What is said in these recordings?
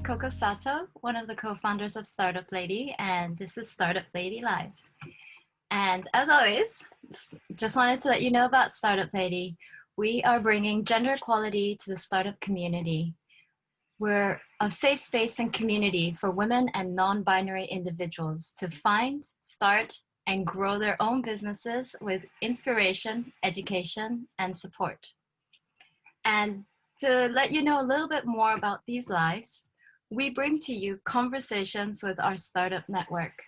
Coco Sato, one of the co-founders of Startup Lady, and this is Startup Lady Live. And as always, just wanted to let you know about Startup Lady. We are bringing gender equality to the startup community. We're a safe space and community for women and non-binary individuals to find, start, and grow their own businesses with inspiration, education, and support. And to let you know a little bit more about these lives, we bring to you conversations with our startup network.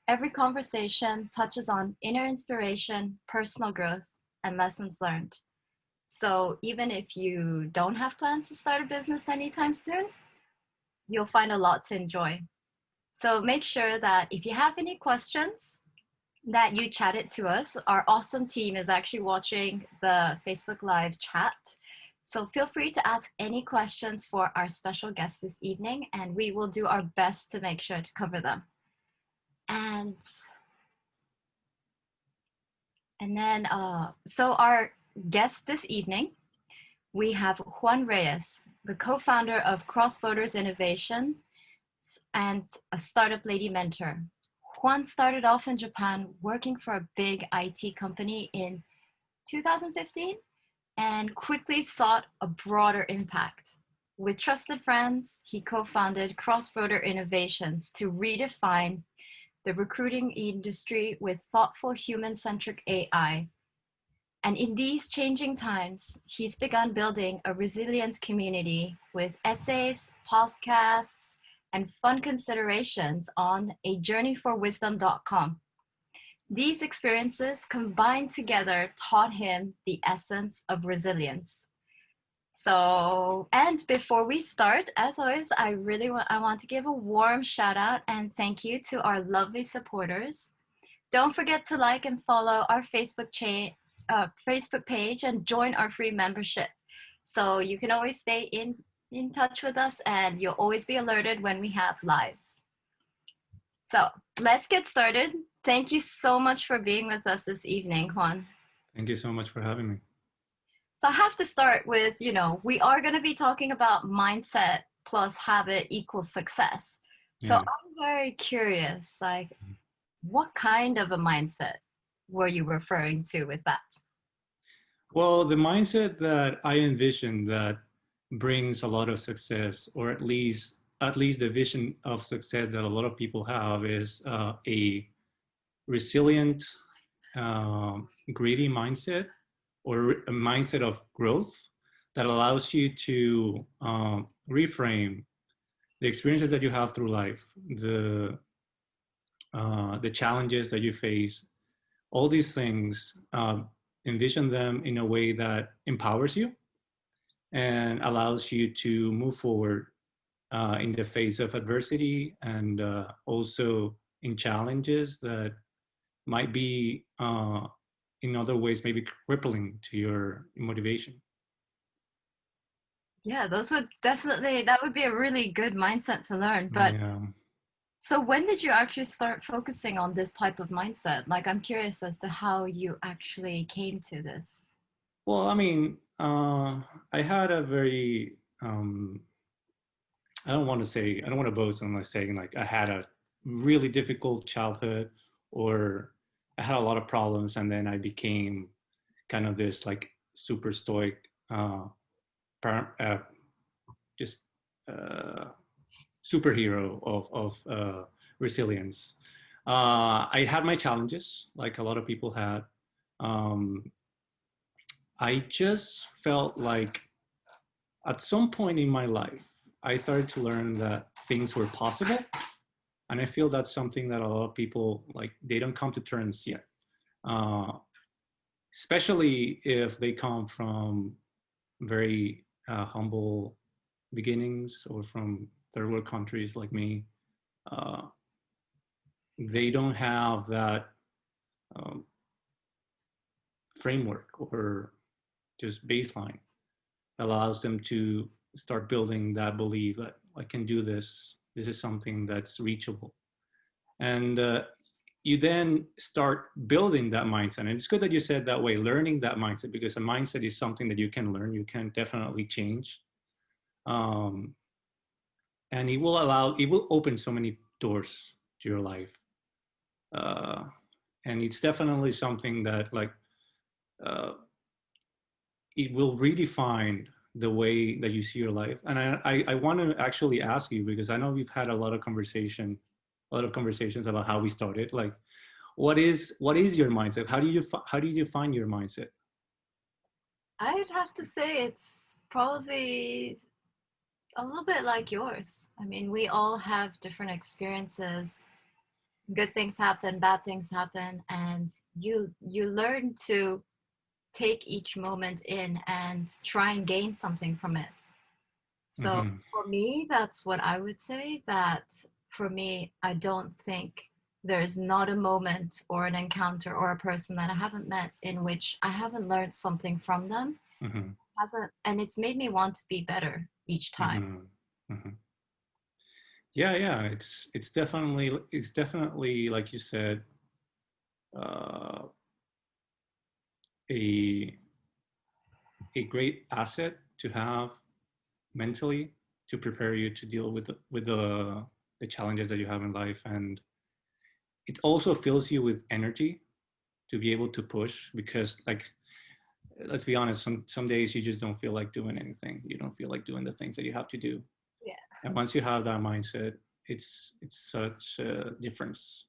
Every conversation touches on inner inspiration, personal growth, and lessons learned. So even if you don't have plans to start a business anytime soon, you'll find a lot to enjoy. So make sure that if you have any questions, that you chat it to us. Our awesome team is actually watching the Facebook Live chat. So feel free to ask any questions for our special guest this evening, and we will do our best to make sure to cover them. And then, so our guest this evening, we have Juan Reyes, the co-founder of Cross Borders Innovation and a Startup Lady mentor. Juan started off in Japan working for a big IT company in 2015 and quickly sought a broader impact. With trusted friends, he co-founded Cross Border Innovations to redefine the recruiting industry with thoughtful human-centric AI. And in these changing times, he's begun building a resilience community with essays, podcasts, and fun considerations on ajourneyforwisdom.com. These experiences combined together taught him the essence of resilience. So, and before we start, as always, I want to give a warm shout out and thank you to our lovely supporters. Don't forget to like and follow our Facebook page and join our free membership. So you can always stay in touch with us and you'll always be alerted when we have lives. So let's get started. Thank you so much for being with us this evening, Juan. Thank you so much for having me. So I have to start with, we are going to be talking about mindset plus habit equals success. So Yeah. I'm very curious, like, what kind of a mindset were you referring to with that? Well, the mindset that I envision that brings a lot of success, or at least the vision of success that a lot of people have, is a resilient, greedy mindset, or a mindset of growth that allows you to reframe the experiences that you have through life, the challenges that you face, all these things. Envision them in a way that empowers you and allows you to move forward in the face of adversity, and also in challenges that might be in other ways maybe crippling to your motivation. Yeah, that would be a really good mindset to learn. But Yeah. so when did you actually start focusing on this type of mindset? Like, I'm curious as to how you actually came to this. Well, I mean, I had a very, I don't want to boast on like saying like I had a really difficult childhood, or I had a lot of problems, and then I became kind of this like super stoic, uh, just uh, superhero of resilience. I had my challenges, like a lot of people had. Um, I just felt like at some point in my life, I started to learn that things were possible. And I feel that's something that a lot of people, like, they don't come to terms yet. Uh, Especially if they come from very humble beginnings, or from third world countries like me. Uh, they don't have that um, framework or just baseline that allows them to start building that belief that I can do this. This is something that's reachable. And you then start building that mindset. And it's good that you said that way, learning that mindset, because a mindset is something that you can learn. You can definitely change. Um, and it will open so many doors to your life. uh, and it's definitely something that like uh, it will redefine the way that you see your life. And I want to actually ask you, because I know we've had a lot of conversations about how we started. Like, what is your mindset? How do you define your mindset? I'd have to say it's probably a little bit like yours. I mean, we all have different experiences. Good things happen, bad things happen, and you learn to take each moment in and try and gain something from it. So Hmm. for me, that's what I would say. That for me, I don't think there's not a moment or an encounter or a person that I haven't met in which I haven't learned something from them. Hmm. Hasn't, and it's made me want to be better each time. Hmm. Hmm. Yeah, yeah. It's definitely like you said, uh, a a great asset to have mentally to prepare you to deal with the challenges that you have in life. And it also fills you with energy to be able to push, because like, let's be honest, some days you just don't feel like doing anything. You don't feel like doing the things that you have to do. Yeah. And once you have that mindset, it's such a difference.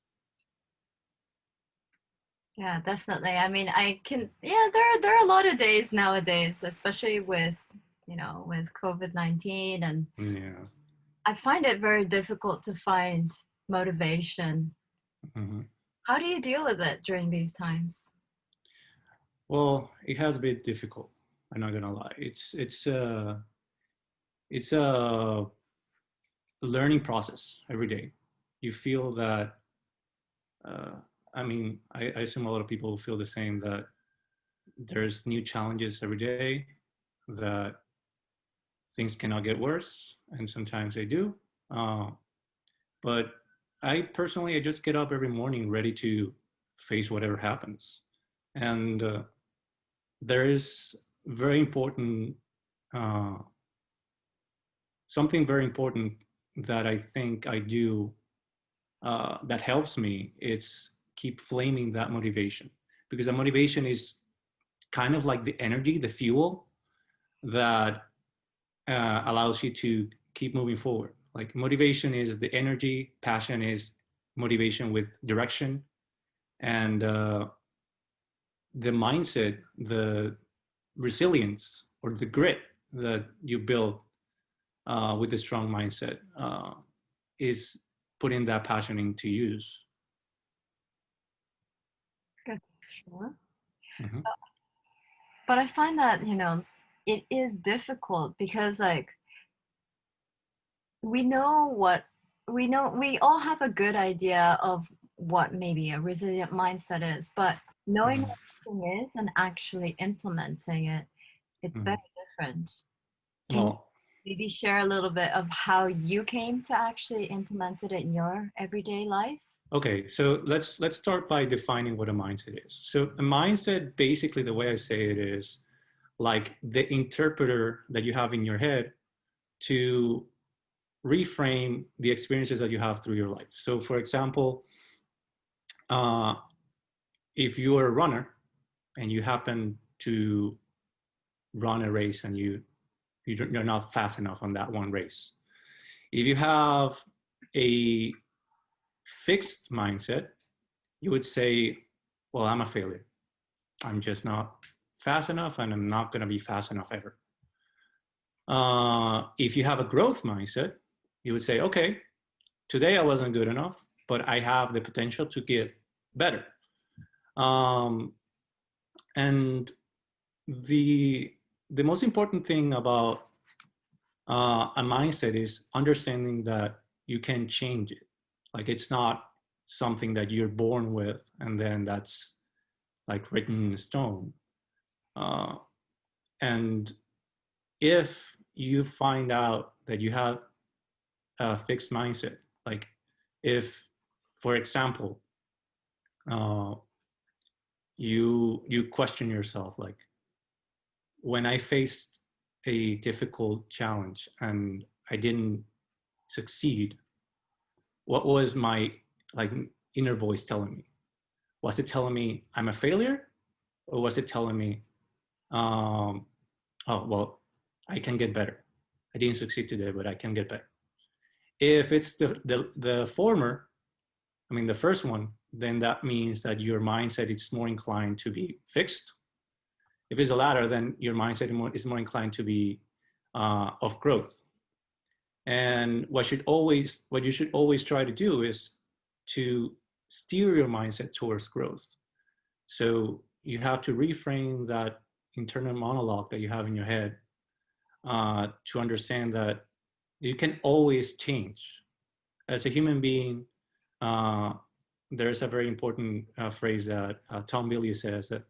Yeah, definitely. I mean, I can, yeah, there are a lot of days nowadays, especially with, with COVID-19, and Yeah. I find it very difficult to find motivation. Hmm. How do you deal with it during these times? Well, it has been difficult. I'm not gonna lie. It's a learning process every day. You feel that. Uh, I mean, I assume a lot of people feel the same, that there's new challenges every day, that things cannot get worse, and sometimes they do. Uh, but I just get up every morning ready to face whatever happens. And there is very important, uh, something very important that I think I do that helps me. It's keep flaming that motivation, because the motivation is kind of like the energy, the fuel that allows you to keep moving forward. Like motivation is the energy, passion is motivation with direction, and the mindset, the resilience or the grit that you build with a strong mindset is putting that passion into use. Good. Sure. Mm-hmm. But I find that, it is difficult because like we know what we all have a good idea of what maybe a resilient mindset is, but knowing Mm-hmm. what something is and actually implementing it, it's Mm-hmm. very different. Can you Well, maybe share a little bit of how you came to actually implement it in your everyday life? okay, so let's start by defining what a mindset is. So a mindset, basically, the way I say it is like the interpreter that you have in your head to reframe the experiences that you have through your life. So, for example, uh, if you are a runner and you happen to run a race and you're not fast enough on that one race, if you have a fixed mindset, you would say, "Well, I'm a failure. I'm just not fast enough, and I'm not going to be fast enough ever." If you have a growth mindset, you would say, "Okay, today I wasn't good enough, but I have the potential to get better." Um, and the the most important thing about a mindset is understanding that you can change it. Like it's not something that you're born with and then that's like written in stone. Uh, and if you find out that you have a fixed mindset, like if, for example, uh, you question yourself, like when I faced a difficult challenge and I didn't succeed, what was my like inner voice telling me? Was it telling me I'm a failure, or was it telling me, oh well, I can get better. I didn't succeed today, but I can get better. If it's the former, I mean the first one, then that means that your mindset is more inclined to be fixed. If it's the latter, then your mindset is more inclined to be of growth. And what you should always try to do is to steer your mindset towards growth. So you have to reframe that internal monologue that you have in your head to understand that you can always change. As a human being, there's a very important phrase that Tom Billieu says, that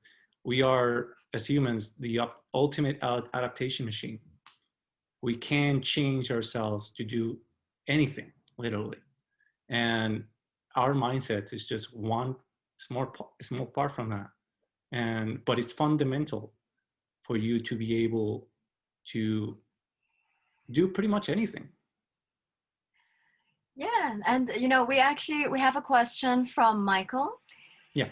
we are, as humans, the ultimate adaptation machine. We can change ourselves to do anything, literally. And our mindset is just one small part from that. But it's fundamental for you to be able to do pretty much anything. Yeah, and we have a question from Michael. Yeah.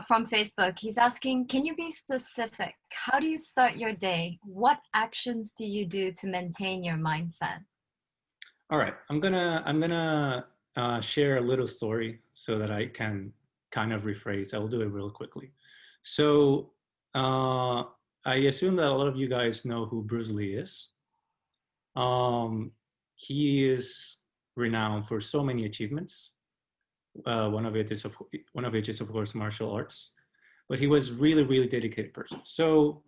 From Facebook. He's asking, can you be specific? How do you start your day? What actions do you do to maintain your mindset? All right, I'm gonna share a little story so that I can kind of rephrase. I will do it real quickly. So I assume that a lot of you guys know who Bruce Lee is. He is renowned for so many achievements. One of it is of course martial arts, but he was really dedicated person. So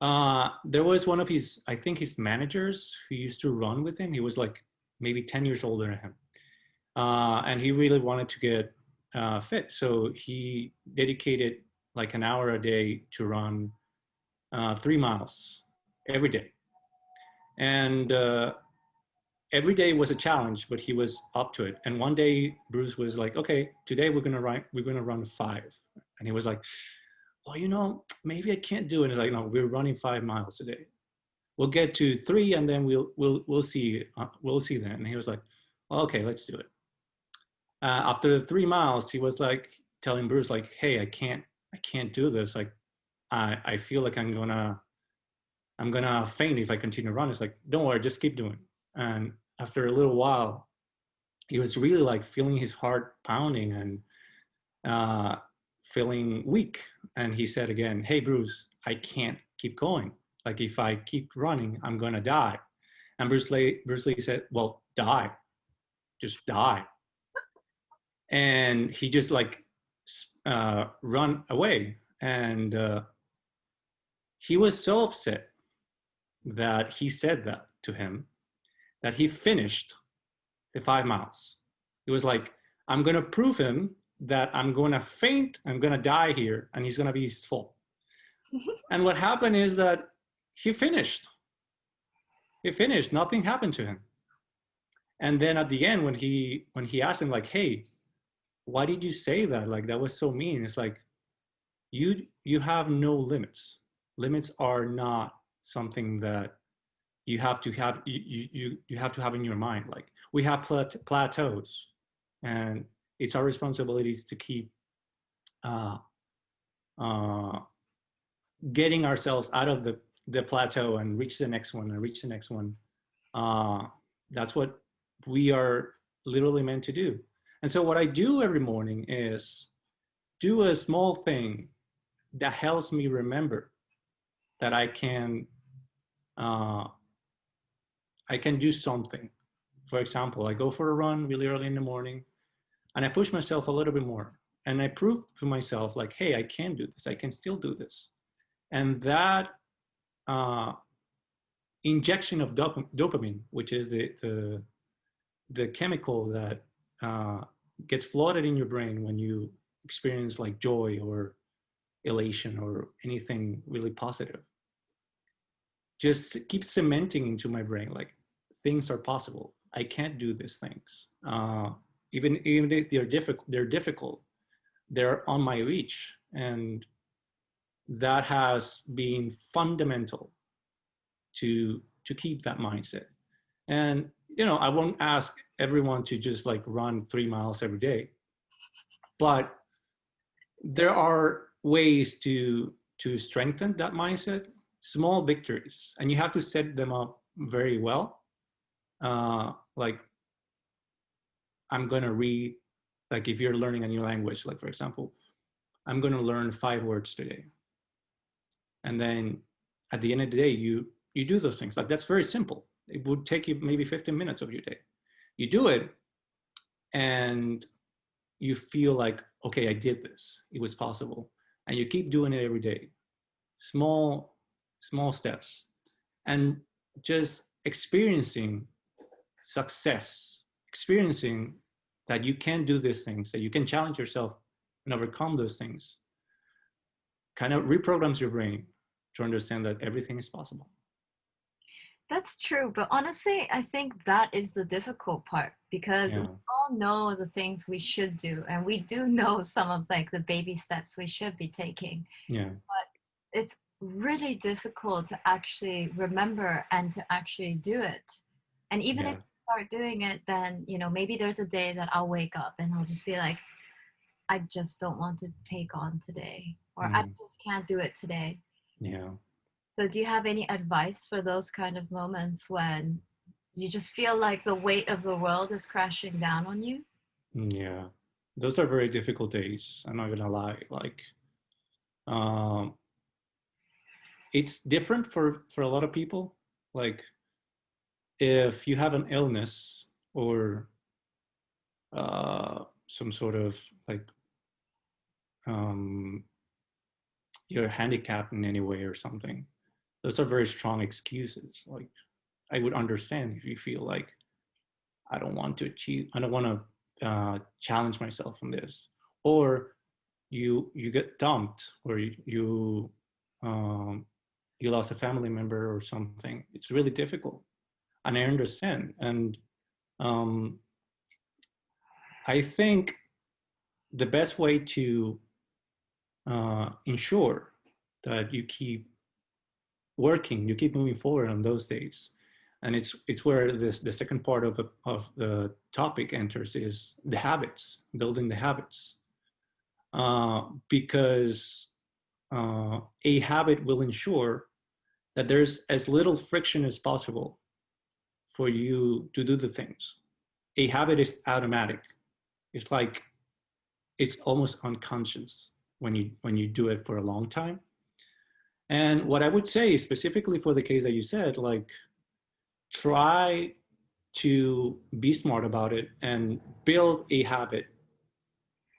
there was one of his, I think his managers who used to run with him. He was like maybe 10 years older than him, and he really wanted to get fit. So he dedicated like an hour a day to run 3 miles every day, and every day was a challenge, but he was up to it. And one day Bruce was like, okay, today we're gonna run 5. And he was like, well, maybe I can't do it. And he's like, no, we're running 5 miles today. We'll get to 3 and then we'll see then. And he was like, well, okay, let's do it. After 3 miles, he was like telling Bruce like, hey, I can't do this. Like, I feel like I'm gonna faint if I continue running. It's like, don't worry, just keep doing. And after a little while, he was really like feeling his heart pounding and feeling weak. And he said again, hey, Bruce, I can't keep going. Like if I keep running, I'm gonna die. And Bruce Lee said, well, die, just die. And he just like run away. And he was so upset that he said that to him, that he finished the 5 miles. It was like, I'm going to prove him that I'm going to faint, I'm going to die here, and he's going to be full. And what happened is that he finished. He finished. Nothing happened to him. And then at the end, when he asked him like, hey, why did you say that? Like, that was so mean. It's like, you have no limits. Limits are not something that you have to have in your mind. Like, we have plateaus, and it's our responsibilities to keep getting ourselves out of the plateau and reach the next one and reach the next one. That's what we are literally meant to do. And so what I do every morning is do a small thing that helps me remember that I can do something. For example, I go for a run really early in the morning and I push myself a little bit more. And I prove to myself like, hey, I can do this. I can still do this. And that injection of dopamine, which is the chemical that gets flooded in your brain when you experience like joy or elation or anything really positive, just keeps cementing into my brain like things are possible. I can't do these things. Even if they're difficult, they're on my reach. And that has been fundamental to keep that mindset. And I won't ask everyone to just like run 3 miles every day, but there are ways to strengthen that mindset, small victories, and you have to set them up very well. Like I'm going to read, like if you're learning a new language, like for example, I'm going to learn 5 words today. And then at the end of the day, you do those things. Like that's very simple. It would take you maybe 15 minutes of your day. You do it and you feel like, okay, I did this. It was possible. And you keep doing it every day. Small, small steps. And just experiencing success, experiencing that you can do these things, that you can challenge yourself and overcome those things, kind of reprograms your brain to understand that everything is possible. That's true, but honestly, I think that is the difficult part because we Yeah, all know the things we should do, and we do know some of like the baby steps we should be taking. yeah, But it's really difficult to actually remember and to actually do it. And even if yeah. you start doing it, then maybe there's a day that I'll wake up and I'll just be like, I just don't want to take on today, or I Mm, just can't do it today. yeah. So, do you have any advice for those kind of moments when you just feel like the weight of the world is crashing down on you? Yeah, those are very difficult days. I'm not gonna lie. Like, um, it's different for a lot of people. Like, if you have an illness or some sort of like um, you're handicapped in any way or something, those are very strong excuses. Like, I would understand if you feel like I don't want to achieve, I don't want to challenge myself on this, or you get dumped, or um, you lost a family member or something. It's really difficult, and I understand. And um, I think the best way to ensure that you keep working, you keep moving forward on those days, and it's where the second part of the topic enters, is the habits, building the habits, because a habit will ensure that there's as little friction as possible for you to do the things. A habit is automatic. It's like it's almost unconscious when you do it for a long time. And what I would say specifically for the case that you said, like try to be smart about it and build a habit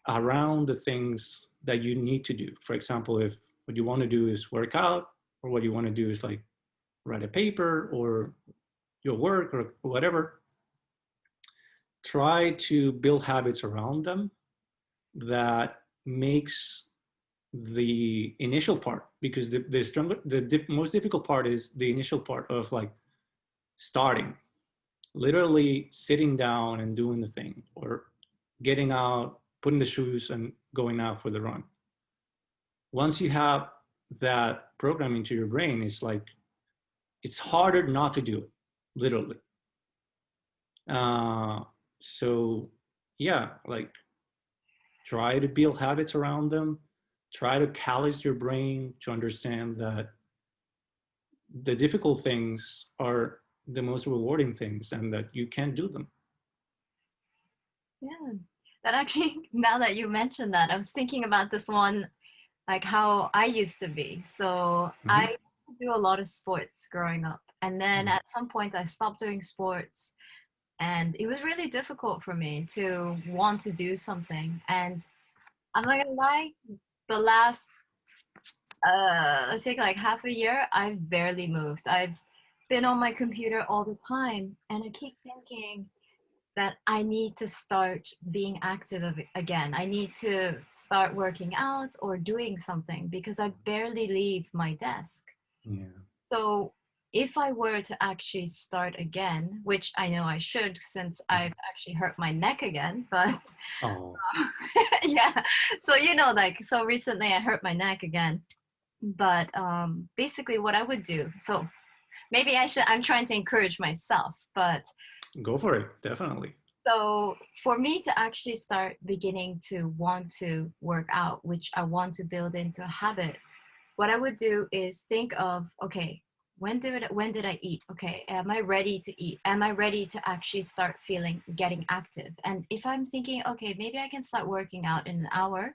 around the things that you need to do. For example, if what you want to do is work out, or what you want to do is like write a paper or your work or whatever, try to build habits around them that makes the initial part, because the most difficult part is the initial part of like starting, literally sitting down and doing the thing, or getting out, putting the shoes and going out for the run. Once you have that program into your brain, it's like it's harder not to do it, literally. uh, so yeah, like try to build habits around them, try to callous your brain to understand that the difficult things are the most rewarding things and that you can do them. Yeah. That actually, now that you mentioned that, I was thinking about this one, like how I used to be. So I Mm-hmm. used to do a lot of sports growing up. And then at some point, I stopped doing sports. And it was really difficult for me to want to do something. And I'm not gonna lie, the last let's say like half a year, I've barely moved. I've been on my computer all the time, and I keep thinking that I need to start being active again. I need to start working out or doing something because I barely leave my desk. Yeah. So if I were to actually start again, which I know I should since I've actually hurt my neck again, but Oh, yeah. So like so recently I hurt my neck again. But basically what I would do, so maybe I'm trying to encourage myself, but Go for it, definitely. So for me to actually start beginning to want to work out, which I want to build into a habit, what I would do is think of, okay, when did I eat? Okay, am I ready to eat? Am I ready to actually start feeling getting active? And if I'm thinking, okay, maybe I can start working out in an hour,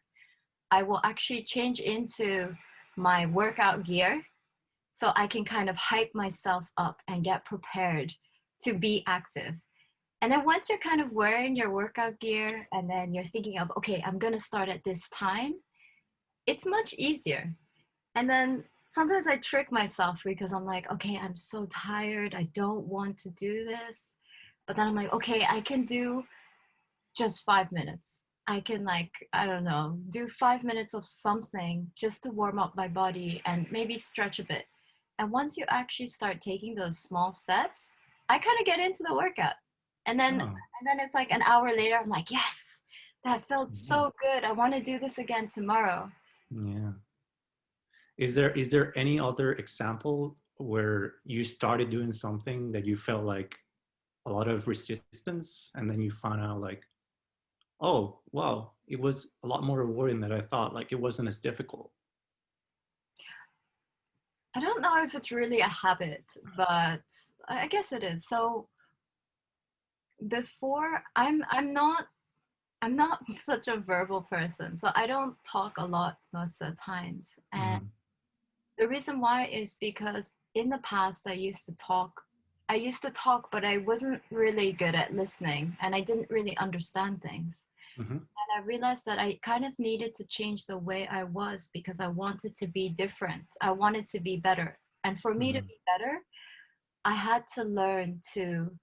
I will actually change into my workout gear so I can kind of hype myself up and get prepared to be active. And then once you're kind of wearing your workout gear and then you're thinking of, okay, I'm going to start at this time, it's much easier. And then sometimes I trick myself because I'm like, okay, I'm so tired. I don't want to do this. But then I'm like, okay, I can do just 5 minutes. I can, like, I don't know, do 5 minutes of something just to warm up my body and maybe stretch a bit. And once you actually start taking those small steps, I kind of get into the workout. Oh, And then it's like an hour later, I'm like, yes, that felt yeah. so good. I want to do this again tomorrow. Yeah. Is there any other example where you started doing something that you felt like a lot of resistance, and then you found out like, oh wow, it was a lot more rewarding than I thought. Like it wasn't as difficult. I don't know if it's really a habit, but I guess it is. So before I'm not such a verbal person, so I don't talk a lot most of the times. And Hmm. the reason why is because in the past I used to talk, but I wasn't really good at listening and I didn't really understand things. Hmm. And I realized that I kind of needed to change the way I was because I wanted to be different. I wanted to be better. And for me to Hmm. be better, I had to learn to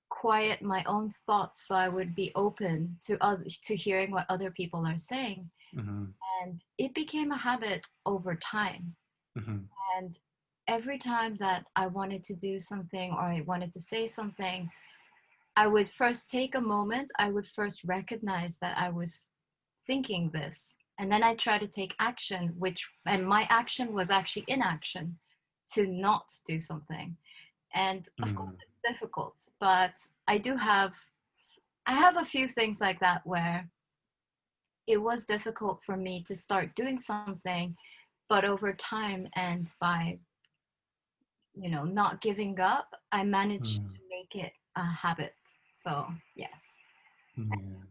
quiet my own thoughts so I would be open to to hearing what other people are saying. Hmm. And it became a habit over time. Hmm. And every time that I wanted to do something or I wanted to say something, I would first take a moment. I would first recognize that I was thinking this. And then I try to take action, and my action was actually inaction to not do something. And of course, Hmm. it's difficult, but I do have, I have a few things like that where it was difficult for me to start doing something, but over time and by not giving up, I managed Hmm. to make it a habit. So yes. Yeah.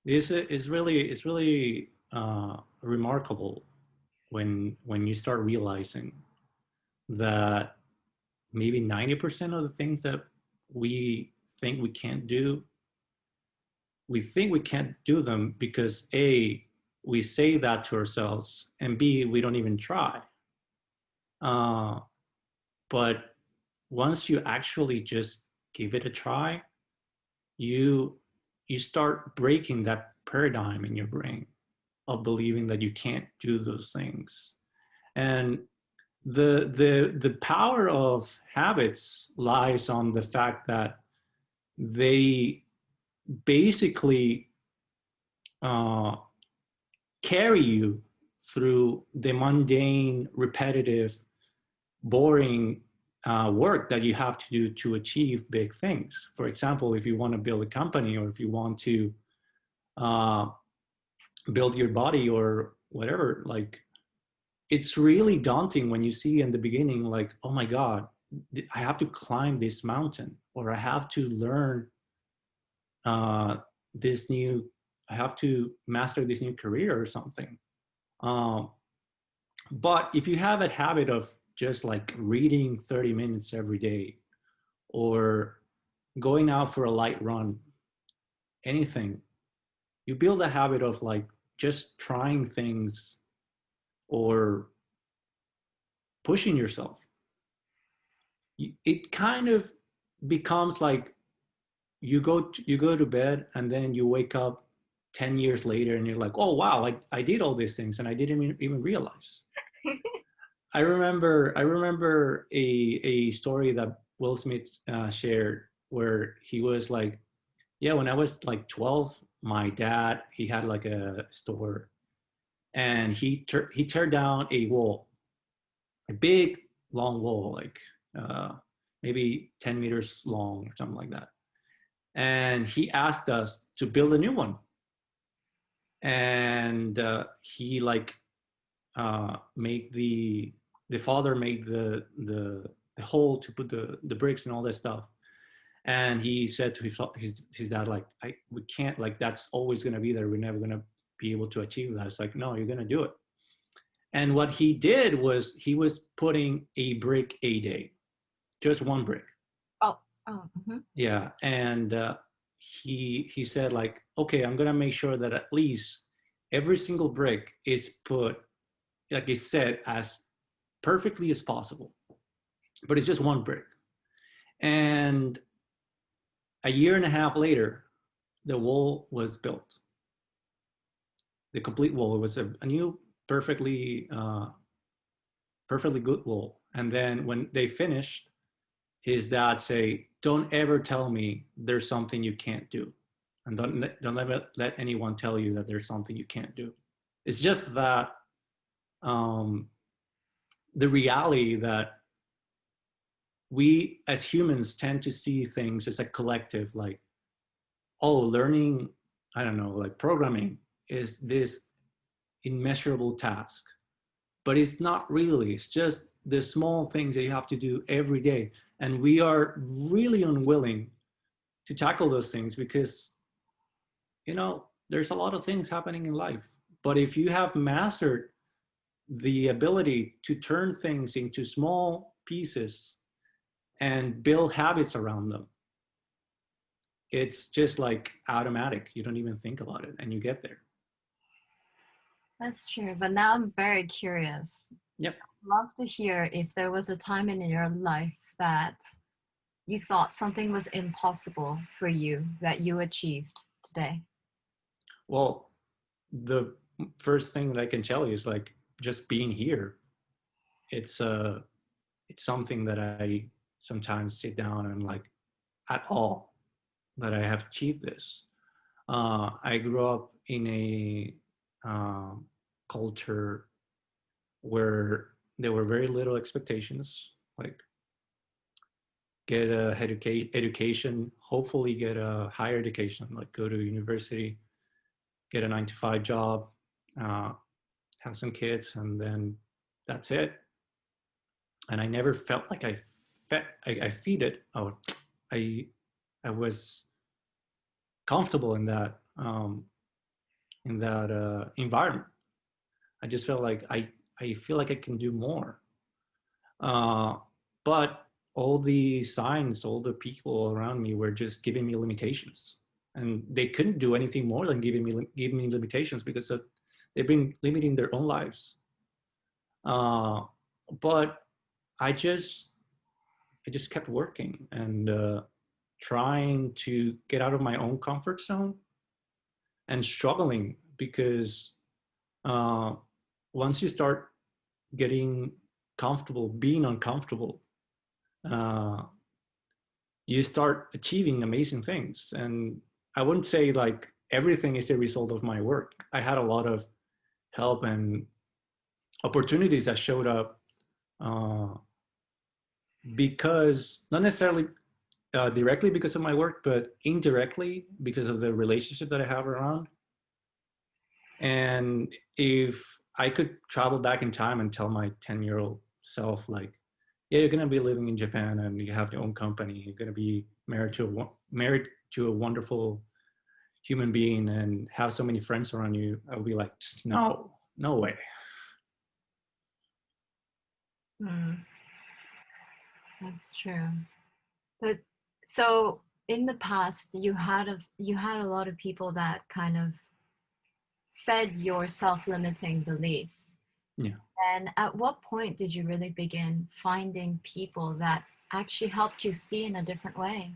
It's really remarkable when you start realizing that maybe 90% of the things that we think we can't do, we think we can't do them because A, we say that to ourselves, and B, we don't even try. Uh, but once you actually just give it a try, you you start breaking that paradigm in your brain of believing that you can't do those things. And the power of habits lies on the fact that they basically uh, carry you through the mundane, repetitive, boring work that you have to do to achieve big things. For example, if you want to build a company or if you want to uh, build your body or whatever, like it's really daunting when you see in the beginning, like, oh my God, I have to climb this mountain or I have to learn uh, this new, I have to master this new career or something. Um, but if you have a habit of just like reading 30 minutes every day or going out for a light run, anything, you build a habit of like just trying things or pushing yourself. It kind of becomes like you go to bed and then you wake up 10 years later and you're like, oh wow, I did all these things and I didn't even realize. I remember a story that Will Smith shared where he was like, yeah, when I was like 12, my dad, he had like a store and he tore down a wall, a big long wall, like uh, maybe 10 meters long or something like that. And he asked us to build a new one. And he like made the father made the hole to put the bricks and all that stuff. And he said to his dad, like, we can't, like, that's always going to be there. We're never going to be able to achieve that. It's like, no, you're going to do it. And what he did was he was putting a brick a day, just one brick. Oh, oh, mhm. Yeah. And he said, like, okay, I'm going to make sure that at least every single brick is put, like I said, as perfectly as possible. But it's just one brick. And a year and a half later, the wall was built. The complete wall. It was a new, perfectly good wall. And then when they finished, his dad say, "Don't ever tell me there's something you can't do, and don't ever let anyone tell you that there's something you can't do." It's just that the reality that we as humans tend to see things as a collective, like, oh, learning, I don't know, like programming is this immeasurable task, but it's not really. It's just the small things that you have to do every day. And we are really unwilling to tackle those things because, there's a lot of things happening in life. But if you have mastered the ability to turn things into small pieces and build habits around them, it's just like automatic. You don't even think about it and you get there. That's true. But now I'm very curious. Yep. I'd love to hear if there was a time in your life that you thought something was impossible for you that you achieved today. Well, the first thing that I can tell you is like just being here. It's something that I sometimes sit down and like, at all that I have achieved this. I grew up in a culture where there were very little expectations, like get a education, hopefully get a higher education, like go to university, get a 9 to 5 job, have some kids, and then that's it. And I never felt like I feed it. Oh, I was comfortable in that environment. I just felt like I feel like I can do more. But all the signs, all the people around me were just giving me limitations, and they couldn't do anything more than giving me limitations because they've been limiting their own lives. But I just kept working and trying to get out of my own comfort zone and struggling because once you start getting comfortable being uncomfortable, you start achieving amazing things. And I wouldn't say like everything is a result of my work. I had a lot of help and opportunities that showed up because not necessarily directly because of my work, but indirectly because of the relationship that I have around. And if I could travel back in time and tell my 10-year-old self, like, yeah, you're gonna be living in Japan and you have your own company, you're gonna be married to a wonderful human being and have so many friends around you, I would be like, no, no way. That's true. But so in the past, you had a lot of people that kind of fed your self-limiting beliefs. Yeah. And at what point did you really begin finding people that actually helped you see in a different way?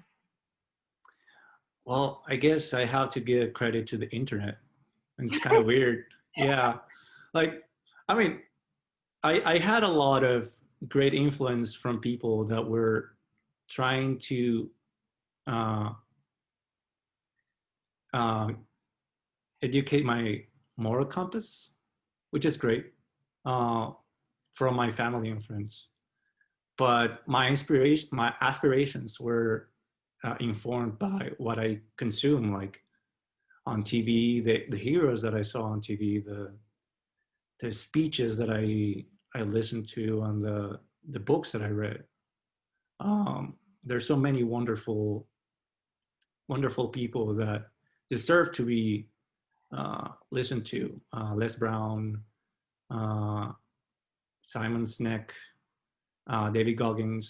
Well, I guess I have to give credit to the internet. And it's kind of weird. Yeah. Like, I mean, I had a lot of great influence from people that were trying to uh, uh, educate my moral compass, which is great, from my family and friends. but my aspirations were informed by what I consume, like on TV, the heroes that I saw on TV, the speeches that I listened to, and the books that I read. There's so many wonderful people that deserve to be listened to. Les Brown, uh, Simon Sinek, David Goggins,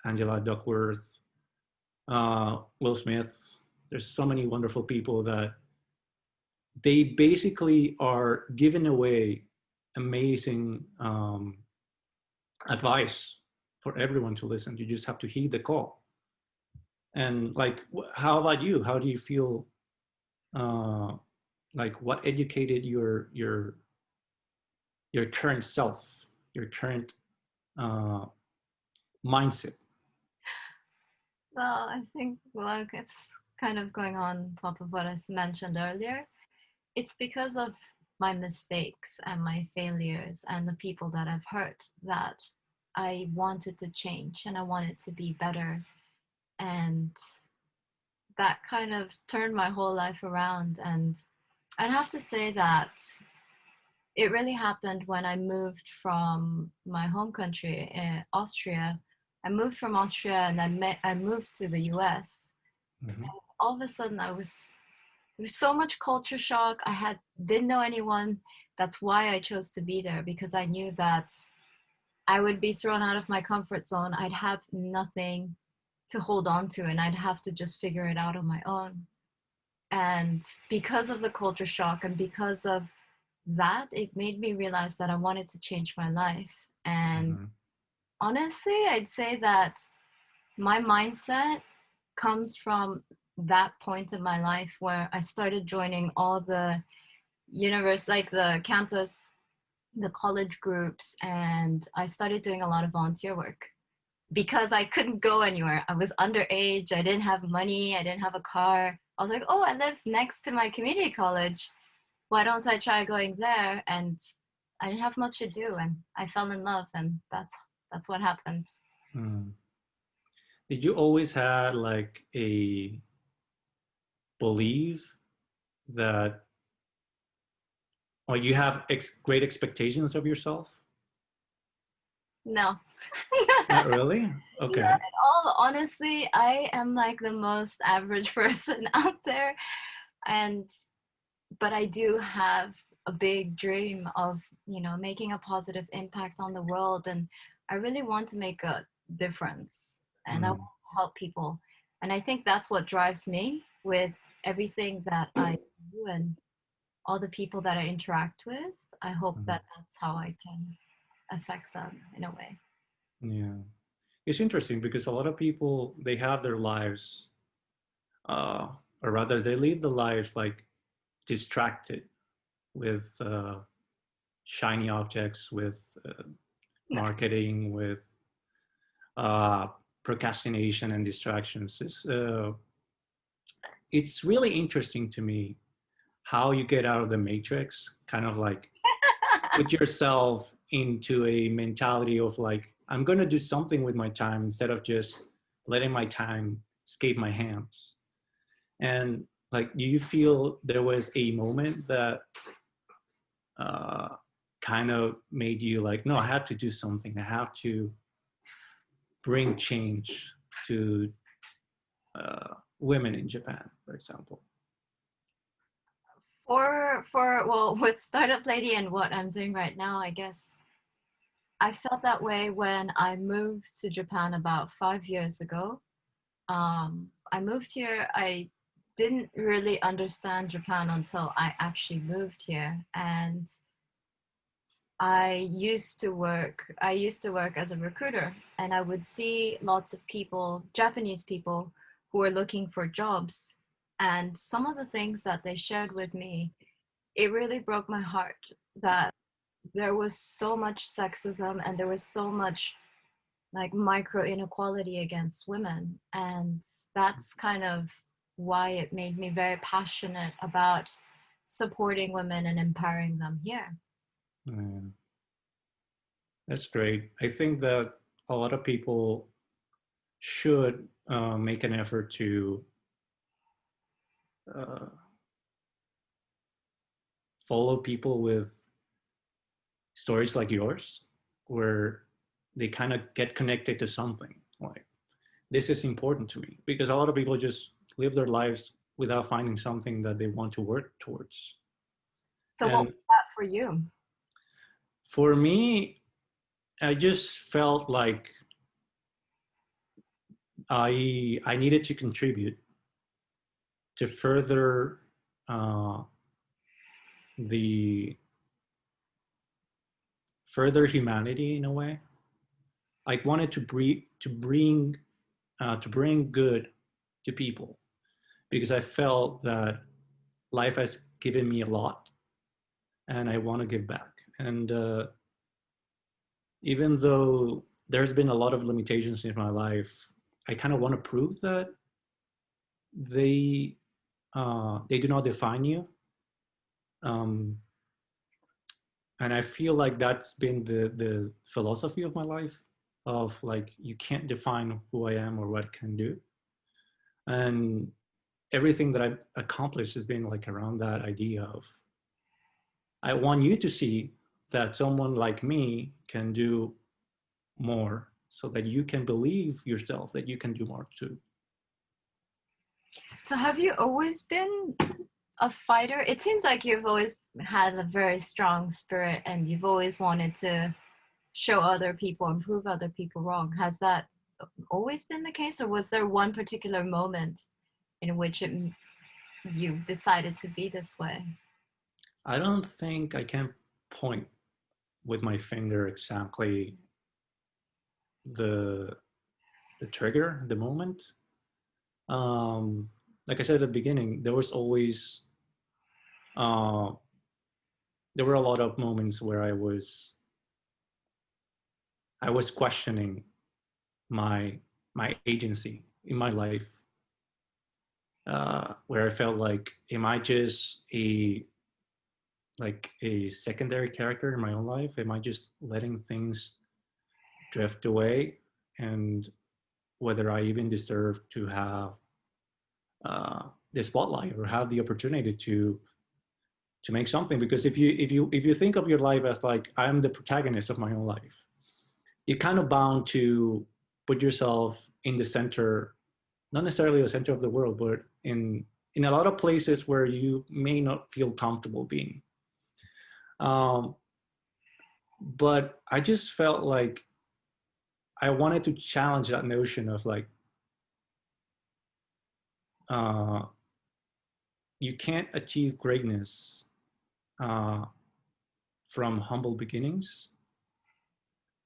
Angela Duckworth, Will Smith. There's so many wonderful people that they basically are giving away amazing advice for everyone to listen. You just have to heed the call. And like, how about you? How do you feel? Like, what educated your current self, your current uh, mindset? Well, I think like it's kind of going on top of what I mentioned earlier. It's because of my mistakes and my failures and the people that I've hurt that I wanted to change and I wanted to be better. And that kind of turned my whole life around. And I'd have to say that it really happened when I moved from my home country, Austria. I moved from Austria and I moved to the US. Mm-hmm. All of a sudden, there was so much culture shock. Didn't know anyone. That's why I chose to be there, because I knew that I would be thrown out of my comfort zone. I'd have nothing to hold on to, and I'd have to just figure it out on my own. And because of the culture shock and because of that, it made me realize that I wanted to change my life. And Mm-hmm. honestly, I'd say that my mindset comes from that point in my life where I started joining all the universe, like the campus, the college groups, and I started doing a lot of volunteer work because I couldn't go anywhere. I was underage, I didn't have money, I didn't have a car. I was like, oh, I live next to my community college. Why don't I try going there? And I didn't have much to do, and I fell in love, and that's what happened. Mm. Did you always had like a belief that, or you have great expectations of yourself? No. Not really. Not Okay. at all. Honestly, I am like the most average person out there. And but I do have a big dream of, making a positive impact on the world. And I really want to make a difference and I want Mm. to help people. And I think that's what drives me with everything that I do and all the people that I interact with. I hope Mm. that that's how I can affect them in a way. Yeah. It's interesting because a lot of people, they have their lives, uh, or rather, they live the lives like distracted with shiny objects, with marketing, with uh, procrastination and distractions. It's really interesting to me how you get out of the matrix, kind of like put yourself into a mentality of like, I'm going to do something with my time instead of just letting my time escape my hands. And like, do you feel there was a moment that uh, kind of made you like, no, I have to do something. I have to bring change to women in Japan, for example. For well, with Startup Lady and what I'm doing right now, I guess I felt that way when I moved to Japan about 5 years ago. I moved here. I didn't really understand Japan until I actually moved here, and I used to work as a recruiter, and I would see lots of people, Japanese people, who were looking for jobs. And some of the things that they shared with me, it really broke my heart that there was so much sexism and there was so much like micro inequality against women. And that's kind of why it made me very passionate about supporting women and empowering them here. Yeah, that's great. I think that a lot of people should make an effort to uh, follow people with stories like yours, where they kind of get connected to something. Like, this is important to me, because a lot of people just live their lives without finding something that they want to work towards. So what And was that for you? for me, I just felt like I needed to contribute to further uh, the further humanity in a way. I wanted to bring good to people, because I felt that life has given me a lot, and I want to give back. And even though there's been a lot of limitations in my life, I kind of want to prove that they they do not define you. Um, and I feel like that's been the philosophy of my life, of like, you can't define who I am or what I can do. And everything that I've accomplished has been like around that idea of, I want you to see that someone like me can do more, so that you can believe yourself that you can do more too. So have you always been a fighter? It seems like you've always had a very strong spirit and you've always wanted to show other people and prove other people wrong. Has that always been the case, or was there one particular moment in which you decided to be this way? I don't think I can point with my finger exactly the the trigger, the moment. Um, like I said at the beginning, uh, there were a lot of moments where I was questioning my my agency in my life, where I felt like, am I just a secondary character in my own life? Am I just letting things drift away? And whether I even deserve to have the spotlight or have the opportunity to make something. Because if you think of your life as like, I'm the protagonist of my own life, you're kind of bound to put yourself in the center, not necessarily the center of the world, but in a lot of places where you may not feel comfortable being. um, but I just felt like I wanted to challenge that notion of like, uh, you can't achieve greatness uh, from humble beginnings.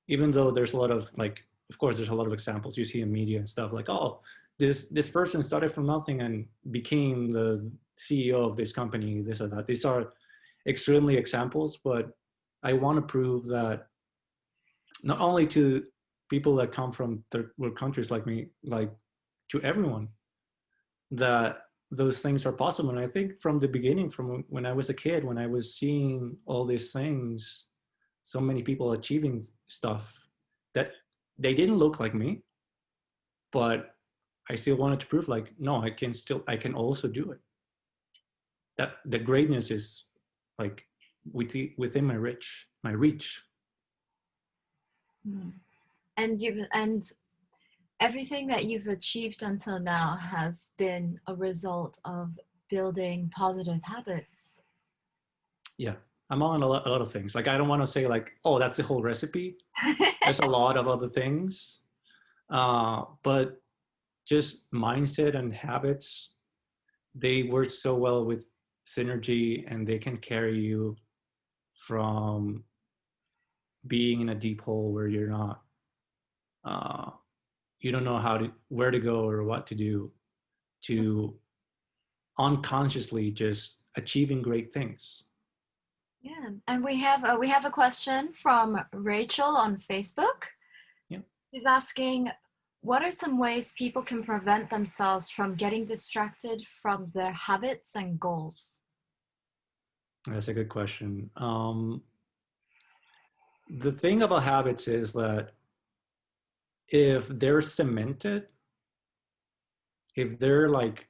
Even though there's a lot of like, of course, there's a lot of examples you see in media and stuff like, oh, this person started from nothing and became the CEO of this company, this or that. These are extremely examples, but I want to prove that not only to people that come from third world countries like me, like to everyone, that those things are possible. And I think from the beginning, from when I was a kid, when I was seeing all these things, so many people achieving stuff that they didn't look like me, but I still wanted to prove like, no, I can also do it. That the greatness is like within my reach. Hmm. And everything that you've achieved until now has been a result of building positive habits. Yeah, I'm on a lot of things. Like, I don't want to say like, oh, that's the whole recipe. There's a lot of other things, but just mindset and habits, they work so well with synergy, and they can carry you from being in a deep hole where you're not, uh, you don't know where to go or what to do, to unconsciously just achieving great things. Yeah, and we have a question from Rachel on Facebook. Yeah, She's asking, what are some ways people can prevent themselves from getting distracted from their habits and goals? that's a good question. The thing about habits is that if they're cemented, if they're like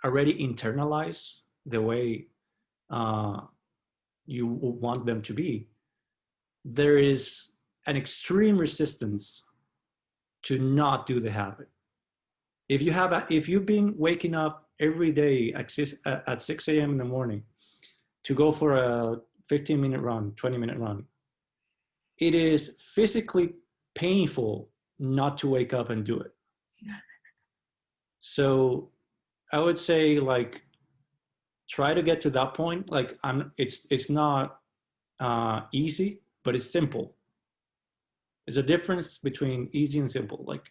already internalized the way uh, you want them to be, there is an extreme resistance to not do the habit. If you've been waking up every day at 6 a.m. in the morning to go for a 15-minute run, 20-minute run, it is physically painful not to wake up and do it. So I would say like try to get to that point. Like it's not easy, but it's simple. There's a difference between easy and simple. Like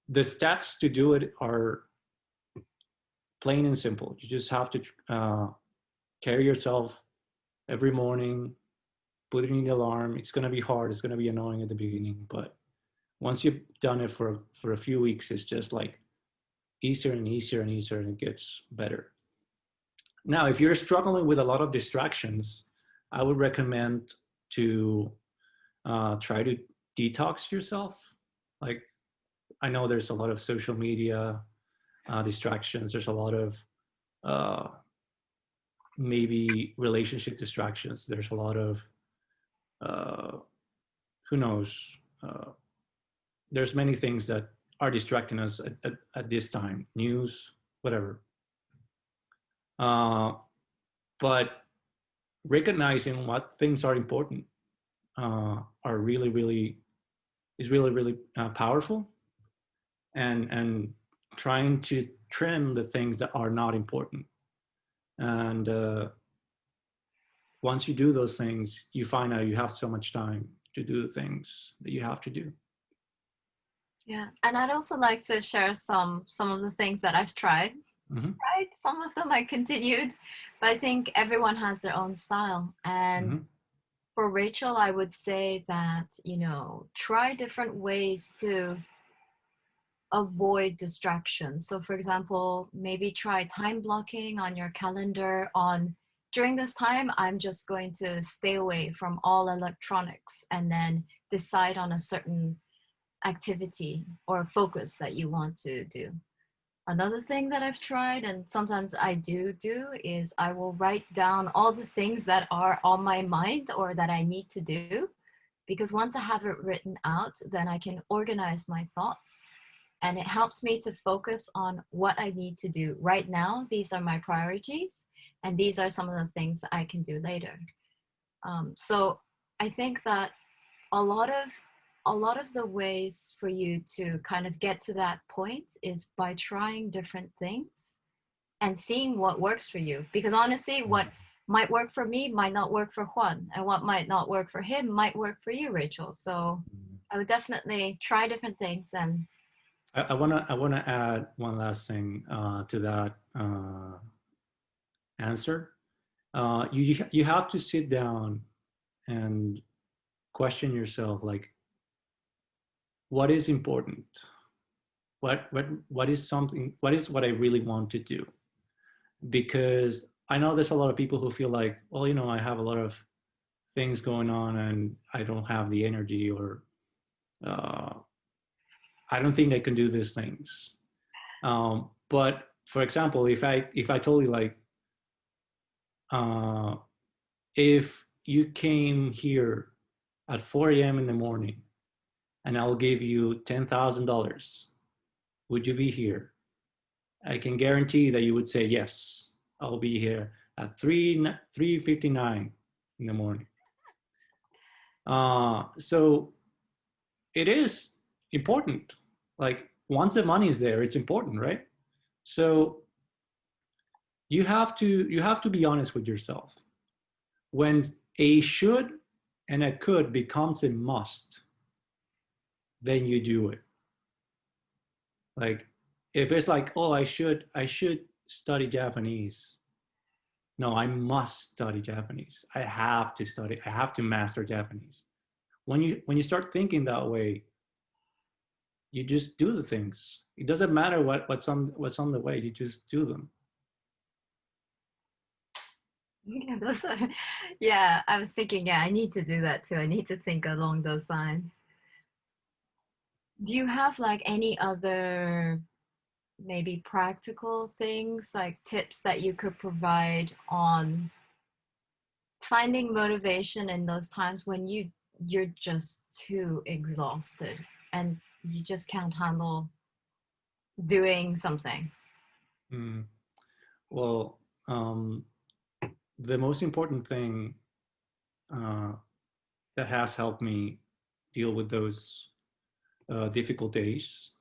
the steps to do it are plain and simple. You just have to carry yourself every morning, put in the alarm. It's going to be hard. It's going to be annoying at the beginning, but once you've done it for a few weeks, it's just like easier and easier and easier, and it gets better. Now, if you're struggling with a lot of distractions, I would recommend to try to detox yourself. Like I know there's a lot of social media distractions. There's a lot of maybe relationship distractions. There's a lot of who knows. There's many things that are distracting us at this time. News, whatever. But recognizing what things are important are really is really powerful, and trying to trim the things that are not important. And once you do those things, you find out you have so much time to do the things that you have to do. Yeah, and I'd also like to share some of the things that I've tried. Mm-hmm. Right, some of them I continued, but I think everyone has their own style. And Mm-hmm. for Rachel, I would say that, try different ways to avoid distractions. So for example, maybe try time blocking on your calendar on during this time, I'm just going to stay away from all electronics, and then decide on a certain activity or focus that you want to do. Another thing that I've tried, and sometimes I do, is I will write down all the things that are on my mind or that I need to do. Because once I have it written out, then I can organize my thoughts. And it helps me to focus on what I need to do right now. These are my priorities, and these are some of the things I can do later. So I think that a lot of the ways for you to kind of get to that point is by trying different things and seeing what works for you, because honestly what might work for me might not work for Juan, and what might not work for him might work for you, Rachel. So I would definitely try different things. And I wanna add one last thing to that answer. You have to sit down and question yourself, like, what is important? What is something? What is what I really want to do? Because I know there's a lot of people who feel like, well, I have a lot of things going on and I don't have the energy, or uh, I don't think I can do these things. But for example, if I told you like, uh, if you came here at 4 a.m. in the morning and I'll give you $10,000, would you be here? I can guarantee that you would say yes. I'll be here at 3:59 in the morning. So it is important. Like once the money is there, it's important, right? So you have to be honest with yourself. When a should and a could becomes a must, then you do it. Like if it's like, oh, I should study Japanese. No, I must study Japanese. I have to study. I have to master Japanese. When you start thinking that way, you just do the things. It doesn't matter what's on the way. You just do them. yeah, those are, yeah, I was thinking, yeah, I need to do that too. I need to think along those lines. Do you have like any other maybe practical things, like tips that you could provide on finding motivation in those times when you're just too exhausted and you just can't handle doing something? Mm. Well, the most important thing uh, that has helped me deal with those difficult days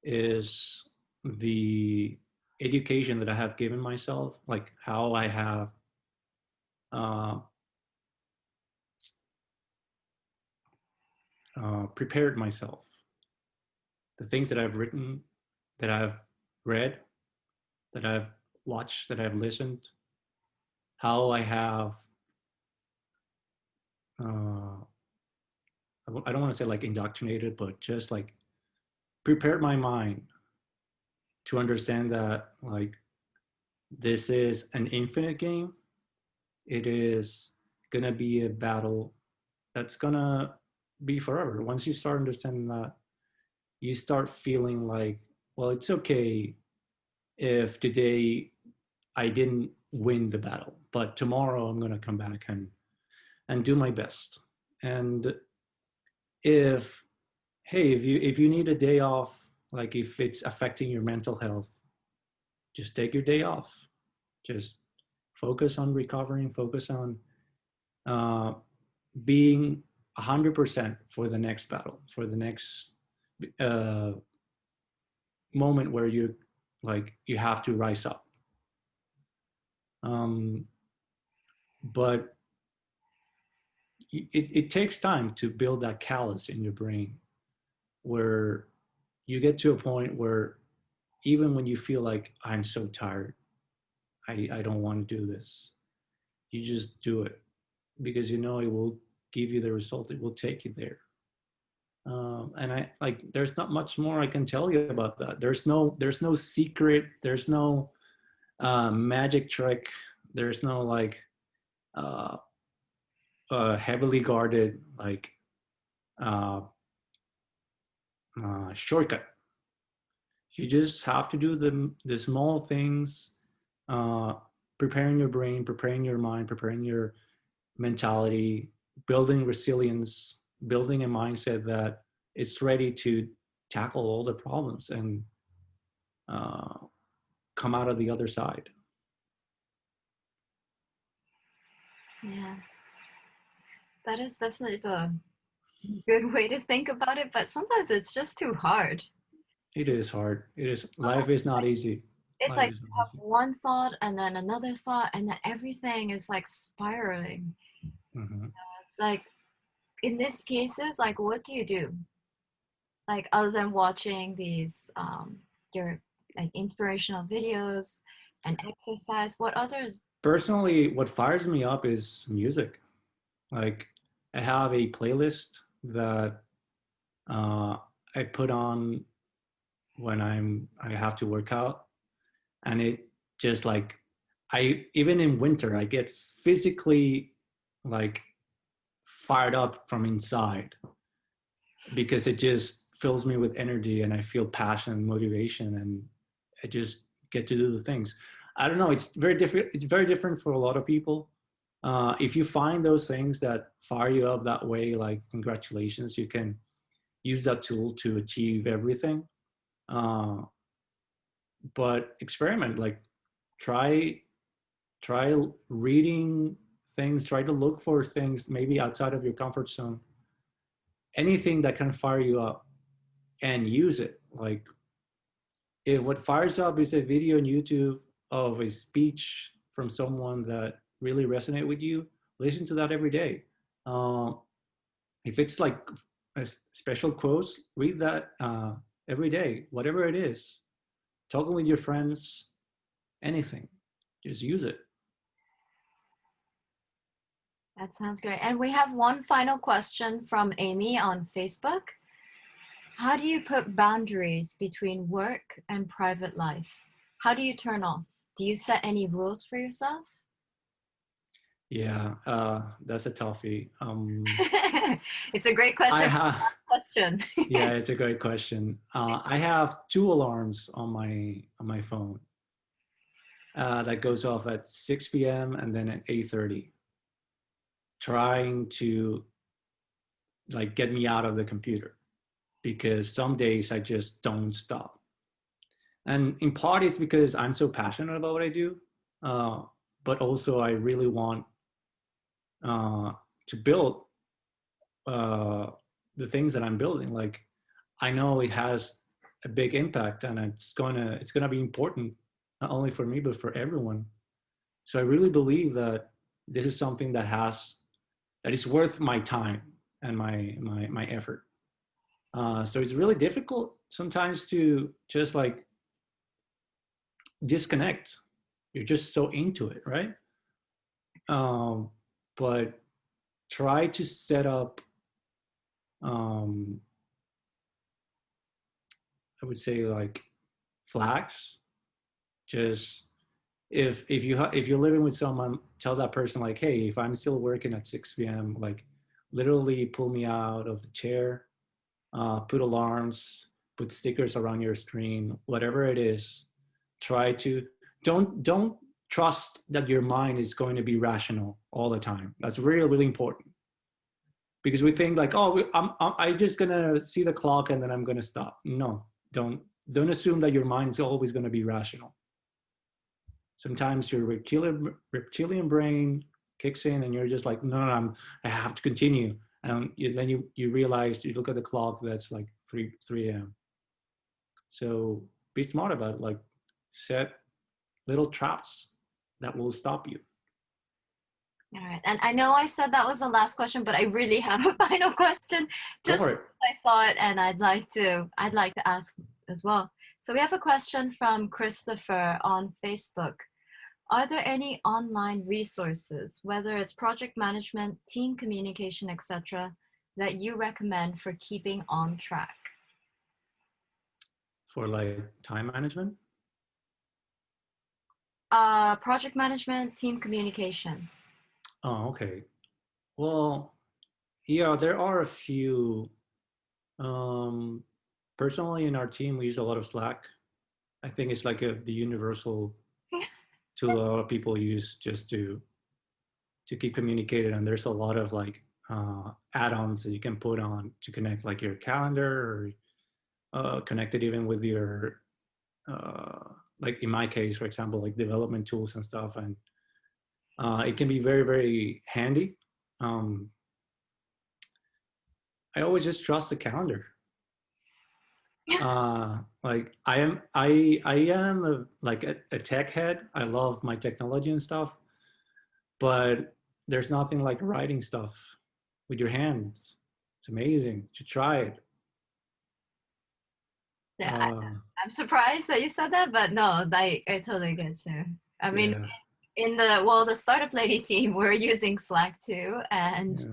is the education that I have given myself, like how I have uh, prepared myself, the things that I've written, that I've read, that I've watched, that I've listened, how I have, uh, I don't want to say like indoctrinated, but just like prepared my mind to understand that like this is an infinite game. It is gonna be a battle that's gonna be forever. Once you start understanding that, you start feeling like, well, it's okay if today I didn't win the battle, but tomorrow I'm gonna come back and do my best. And if hey, if you need a day off, like if it's affecting your mental health, just take your day off. Just focus on recovering, focus on uh, being 100% for the next battle, for the next uh, moment where you have to rise up. Um, but it takes time to build that callus in your brain where you get to a point where even when you feel like I'm so tired, I don't want to do this, you just do it because you know it will give you the result, it will take you there. And I like there's not much more I can tell you about that. There's no secret, there's no magic trick, there's no like uh, heavily guarded like uh, shortcut. You just have to do the small things, uh, preparing your brain, preparing your mind, preparing your mentality, building resilience, building a mindset that it's ready to tackle all the problems and uh, come out of the other side. Yeah, that is definitely the good way to think about it, but sometimes it's just too hard. It is hard. It is. Life is not easy. It's Life like is you not have easy. one thought and then another thought, and then everything is like spiraling. Hmm. Like in these cases, like what do you do? Like other than watching these your like inspirational videos and exercise, what others? Personally, what fires me up is music. Like I have a playlist that uh, I put on when I have to work out, and it just like I even in winter I get physically like fired up from inside because it just fills me with energy and I feel passion and motivation and I just get to do the things. I don't know. It's very different. It's very different for a lot of people. If you find those things that fire you up that way, like congratulations, you can use that tool to achieve everything. Uh, but experiment, like try try reading things, try to look for things maybe outside of your comfort zone, anything that can fire you up and use it. Like if what fires up is a video on YouTube of a speech from someone that really resonate with you, listen to that every day. Um, if it's like a special quotes, read that every day, whatever it is. Talking with your friends, anything, just use it. That sounds great. And we have one final question from Amy on Facebook. How do you put boundaries between work and private life? How do you turn off? Do you set any rules for yourself? Yeah, that's a toughie. It's a great I question. have, Question. yeah, it's a great question. I have two alarms on my phone that goes off at 6 p.m. and then at 8:30, trying to like get me out of the computer because some days I just don't stop. And in part, it's because I'm so passionate about what I do, uh, but also I really want uh, to build uh, the things that I'm building. Like I know it has a big impact, and it's gonna be important not only for me but for everyone. So I really believe that this is something that is worth my time and my effort. So it's really difficult sometimes to just like disconnect. You're just so into it, right? Um, but try to set up, um, I would say, like flags. Just if you're living with someone, tell that person like, hey, if I'm still working at 6 p.m., like literally pull me out of the chair, put alarms, put stickers around your screen, whatever it is. Try to don't trust that your mind is going to be rational all the time. That's really really important because we think like, oh, I'm just gonna see the clock and then I'm gonna stop. No, don't assume that your mind is always going to be rational. Sometimes your reptilian brain kicks in and you're just like, no, no, I have to continue. And then you realize, you look at the clock, that's like 3 a.m. So be smart about it. Like set little traps that will stop you. All right. And I know I said that was the last question, but I really have a final question. Go Just for it. I saw it and I'd like to ask as well. So we have a question from Christopher on Facebook. Are there any online resources, whether it's project management, team communication, etc., that you recommend for keeping on track? For like time management. Project management, team communication. Oh, okay. Well, yeah, there are a few. Um, Personally, in our team, we use a lot of Slack. I think it's like the universal tool a lot of people use just to keep communicated. And there's a lot of like add-ons that you can put on to connect like your calendar or connect it even with your like in my case, for example, like development tools and stuff. And it can be very very handy. um, I always just trust the calendar. Like I am like a tech head. I love my technology and stuff, but there's nothing like writing stuff with your hands. It's amazing to try it. Yeah, uh, I'm surprised that you said that, but no, I totally get you. I mean, yeah, the startup lady team, we're using Slack too, and yeah,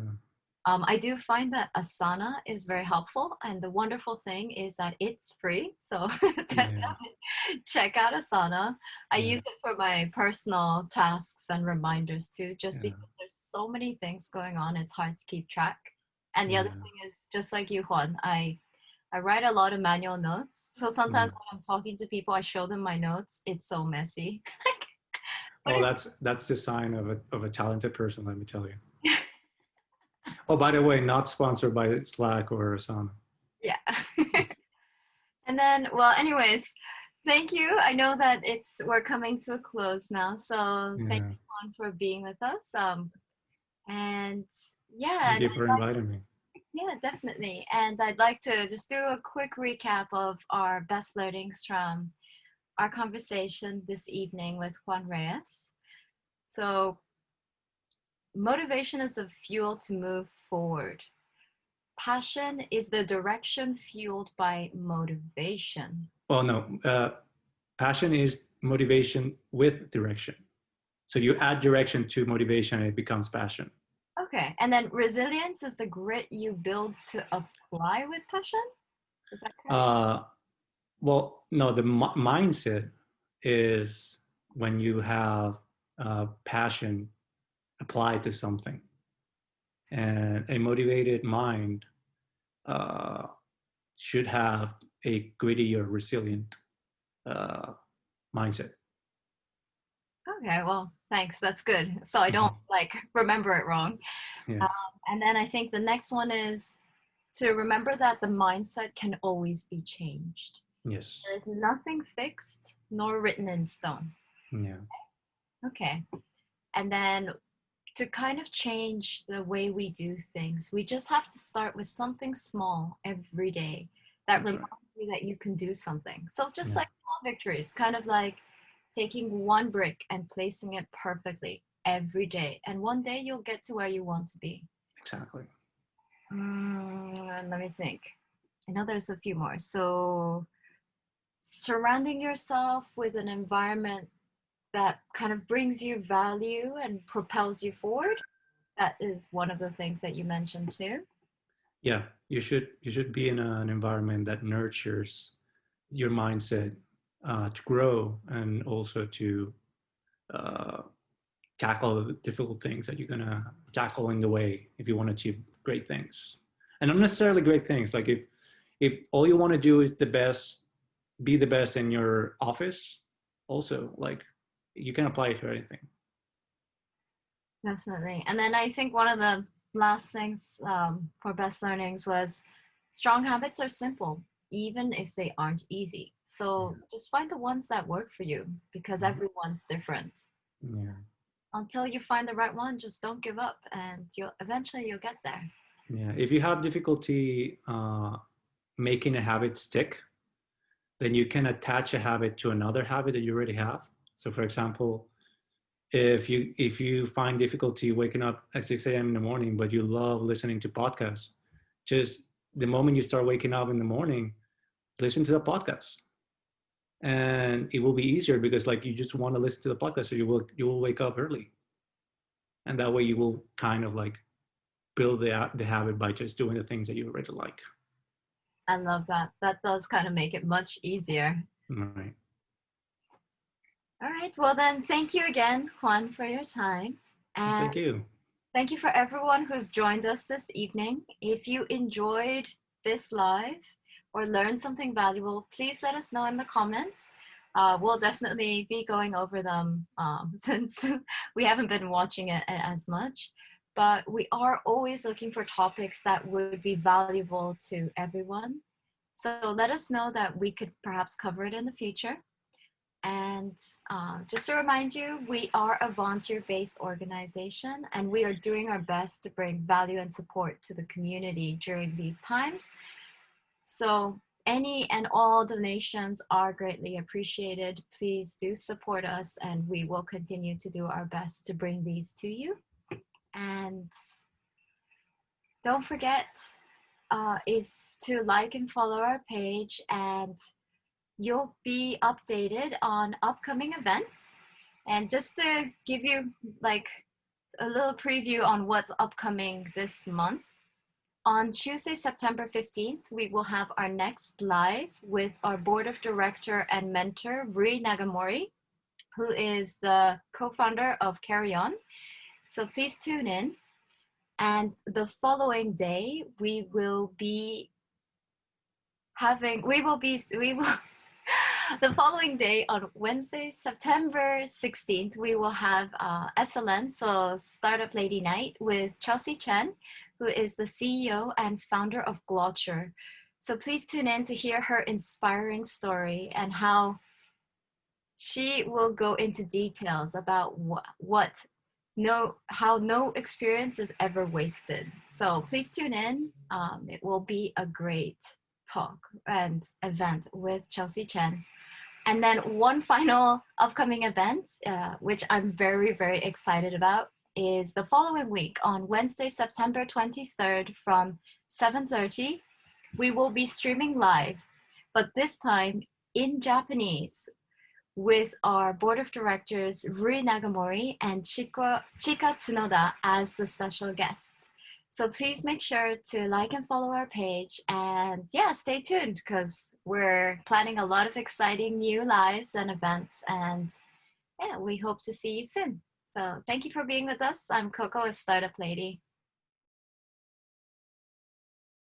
I do find that Asana is very helpful. And the wonderful thing is that it's free, so yeah, definitely check out Asana. I yeah, use it for my personal tasks and reminders too, just yeah, because there's so many things going on, it's hard to keep track. And the other yeah, thing is, just like you, Juan, I write a lot of manual notes. So yeah. sometimes when I'm talking to people, I show them my notes. It's so messy. What Oh, is that's the sign of a talented person, let me tell you. Oh, by the way, not sponsored by Slack or Asana. yeah. And then, well, anyways, thank you. I know that we're coming to a close now. So thank Yeah, you, Juan, for being with us. And yeah, thank and you for inviting me. yeah, definitely. And I'd like to just do a quick recap of our best learnings from our conversation this evening with Juan Reyes. So motivation is the fuel to move forward. Passion is the direction fueled by motivation. Oh no, passion is motivation with direction. So you add direction to motivation and it becomes passion. Okay. And then resilience is the grit you build to apply with passion. Is that correct? Uh, well, no, the mindset is when you have passion apply to something. And a motivated mind uh, should have a gritty or resilient uh, mindset. Okay, well, thanks. That's good. So I don't like remember it wrong. Yes. And then I think the next one is to remember that the mindset can always be changed. Yes. There is nothing fixed nor written in stone. Yeah. Okay. And then to kind of change the way we do things, we just have to start with something small every day that That's reminds right. you that you can do something. So it's just Yeah. like small victories, kind of like taking one brick and placing it perfectly every day. And one day you'll get to where you want to be. Exactly. Let me think. I know there's a few more. So surrounding yourself with an environment that kind of brings you value and propels you forward. That is one of the things that you mentioned too. Yeah. You should be in an environment that nurtures your mindset to grow and also to uh, tackle the difficult things that you're gonna tackle in the way if you want to achieve great things. And not necessarily great things. Like if all you want to do is the best, be the best in your office, also like you can apply it to anything. Definitely. And then I think one of the last things for best learnings was strong habits are simple, even if they aren't easy. So just find the ones that work for you because everyone's different. Yeah. Until you find the right one, just don't give up and you'll get there. Yeah. If you have difficulty making a habit stick, then you can attach a habit to another habit that you already have. So for example, if you find difficulty waking up at 6 a.m. in the morning, but you love listening to podcasts, just the moment you start waking up in the morning, listen to the podcast. And it will be easier because like you just want to listen to the podcast, so you will wake up early. And that way you will kind of like build the habit by just doing the things that you already like. I love that. That does kind of make it much easier. Right. All right. Well, then, thank you again, Juan, for your time. And Thank you. thank you for everyone who's joined us this evening. If you enjoyed this live or learned something valuable, please let us know in the comments. We'll definitely be going over them since we haven't been watching it as much. But we are always looking for topics that would be valuable to everyone. So let us know that we could perhaps cover it in the future. And just to remind you, we are a volunteer-based organization and we are doing our best to bring value and support to the community during these times. So any and all donations are greatly appreciated. Please do support us and we will continue to do our best to bring these to you. And don't forget if to like and follow our page, and you'll be updated on upcoming events. And just to give you like a little preview on what's upcoming this month, on Tuesday, September 15th, we will have our next live with our board of director and mentor, Rui Nagamori, who is the co-founder of Carry On. So please tune in. And the following day, we will the following day on Wednesday, September 16th, we will have SLN, so Startup Lady Night, with Chelsea Chen, who is the CEO and founder of Glotcher. So please tune in to hear her inspiring story and how she will go into details about how no experience is ever wasted. So please tune in. It will be a great talk and event with Chelsea Chen. And then one final upcoming event, which I'm very, very excited about, is the following week on Wednesday, September 23rd from 7:30. We will be streaming live, but this time in Japanese with our board of directors, Rui Nagamori and Chika Tsunoda as the special guests. So please make sure to like and follow our page, and yeah, stay tuned because we're planning a lot of exciting new lives and events, and yeah, we hope to see you soon. So thank you for being with us. I'm Coco, a startup lady.